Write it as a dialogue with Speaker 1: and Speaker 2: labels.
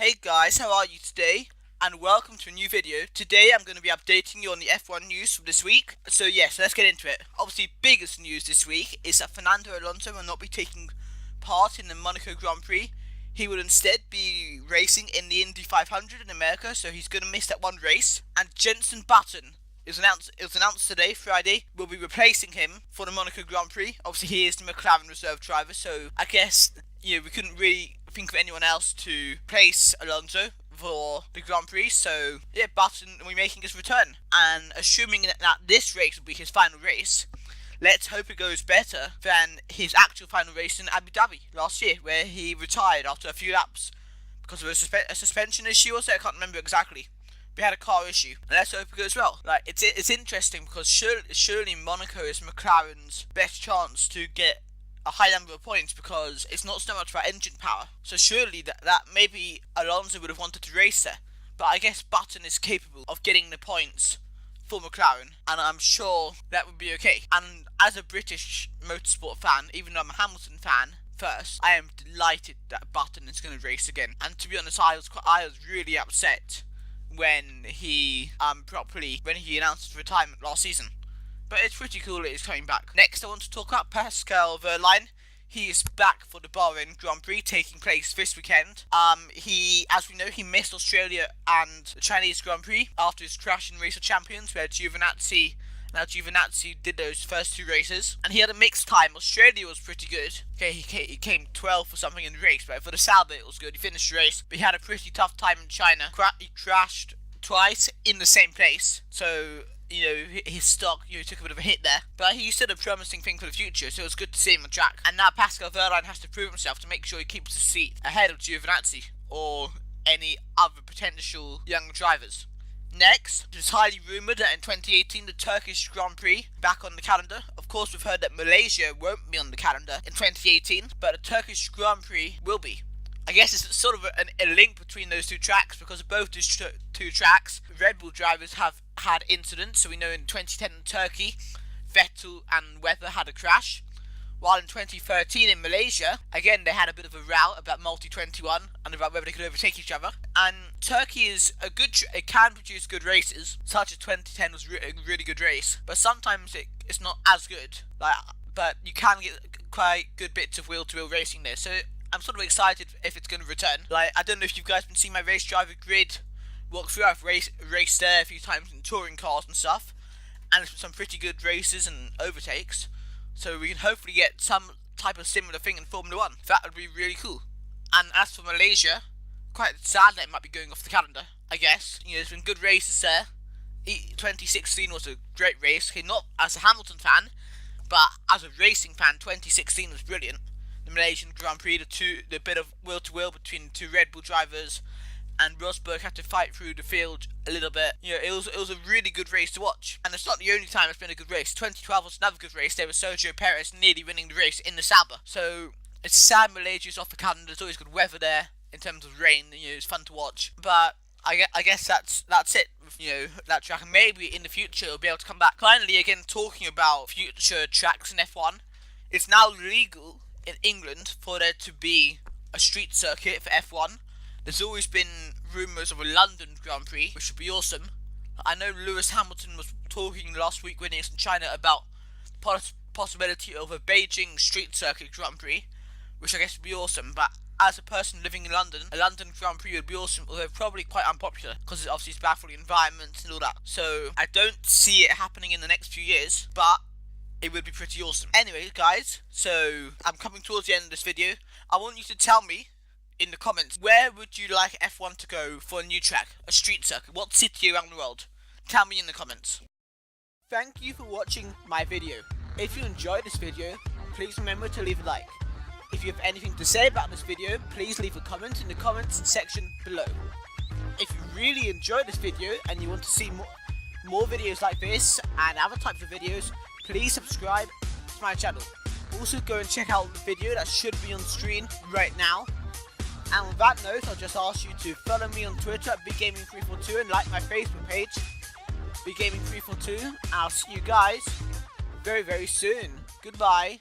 Speaker 1: Hey guys, how are you today? And welcome to a new video. Today I'm going to be updating you on the F1 news from this week. So yes, let's get into it. Obviously, biggest news this week is that Fernando Alonso will not be taking part in the Monaco Grand Prix. He will instead be racing in the Indy 500 in America, so he's going to miss that one race. And Jenson Button it was announced today, Friday, will be replacing him for the Monaco Grand Prix. Obviously, he is the McLaren reserve driver, so I guess we couldn't really think of anyone else to place Alonso for the Grand Prix. So yeah, Button will be making his return, and assuming that this race will be his final race, let's hope it goes better than his actual final race in Abu Dhabi last year, where he retired after a few laps because of a suspension issue or so. I can't remember exactly. We had a car issue, and let's hope it goes well. Like it's interesting because surely Monaco is McLaren's best chance to get a high number of points, because it's not so much about engine power. So surely that maybe Alonso would have wanted to race there, but I guess Button is capable of getting the points for McLaren, and I'm sure that would be okay. And as a British motorsport fan, even though I'm a Hamilton fan first, I am delighted that Button is going to race again. And to be honest, I was really upset when he announced his retirement last season. But it's pretty cool that he's coming back. Next, I want to talk about Pascal Wehrlein. He is back for the Bahrain Grand Prix, taking place this weekend. As we know, he missed Australia and the Chinese Grand Prix after his crash in Race of Champions, where Giovinazzi did those first two races, and he had a mixed time. Australia was pretty good. Okay, he came 12th or something in the race, but for the Sauber it was good. He finished the race, but he had a pretty tough time in China. He crashed twice in the same place, so his stock took a bit of a hit there, but he's still a promising thing for the future, so it was good to see him on track. And now Pascal Wehrlein has to prove himself to make sure he keeps his seat ahead of Giovinazzi or any other potential young drivers. Next, it is highly rumoured that in 2018 the Turkish Grand Prix back on the calendar. Of course, we've heard that Malaysia won't be on the calendar in 2018, but the Turkish Grand Prix will be. I guess it's sort of a link between those two tracks, because of both these two tracks, Red Bull drivers have had incidents. So we know in 2010 in Turkey, Vettel and Webber had a crash, while in 2013 in Malaysia, again they had a bit of a row about Multi-21 and about whether they could overtake each other. And Turkey is it can produce good races, such as 2010 was a really good race, but sometimes it's not as good. But you can get quite good bits of wheel-to-wheel racing there. So I'm sort of excited if it's going to return. I don't know if you guys been seeing my race driver grid walk through. I've raced there a few times in touring cars and stuff, and it's been some pretty good races and overtakes. So we can hopefully get some type of similar thing in Formula 1. That would be really cool. And as for Malaysia, quite sad that it might be going off the calendar, I guess. There's been good races there. 2016 was a great race. Okay, not as a Hamilton fan, but as a racing fan, 2016 was brilliant. The Malaysian Grand Prix, the bit of wheel-to-wheel between the two Red Bull drivers, and Rosberg had to fight through the field a little bit. It was a really good race to watch. And it's not the only time it's been a good race. 2012 was another good race. There was Sergio Perez nearly winning the race in the Sauber. So it's sad Malaysia's off the calendar. There's always good weather there in terms of rain. It's fun to watch. But I guess that's it. That track, and maybe in the future it'll be able to come back. Finally, again, talking about future tracks in F1, it's now legal in England for there to be a street circuit for F1. There's always been rumours of a London Grand Prix, which would be awesome. I know Lewis Hamilton was talking last week when he was in China about possibility of a Beijing street circuit Grand Prix, which I guess would be awesome. But as a person living in London, a London Grand Prix would be awesome, although probably quite unpopular, because it's bad for the environment and all that. So I don't see it happening in the next few years, but it would be pretty awesome. Anyway, guys, so I'm coming towards the end of this video. I want you to tell me in the comments, where would you like F1 to go for a new track, a street circuit? What city around the world? Tell me in the comments. Thank you for watching my video. If you enjoyed this video, please remember to leave a like. If you have anything to say about this video, please leave a comment in the comments section below. If you really enjoyed this video and you want to see more videos like this and other types of videos, please subscribe to my channel. Also, go and check out the video that should be on screen right now. And on that note, I'll just ask you to follow me on Twitter at BigGaming342 and like my Facebook page, BigGaming342. And I'll see you guys very, very soon. Goodbye.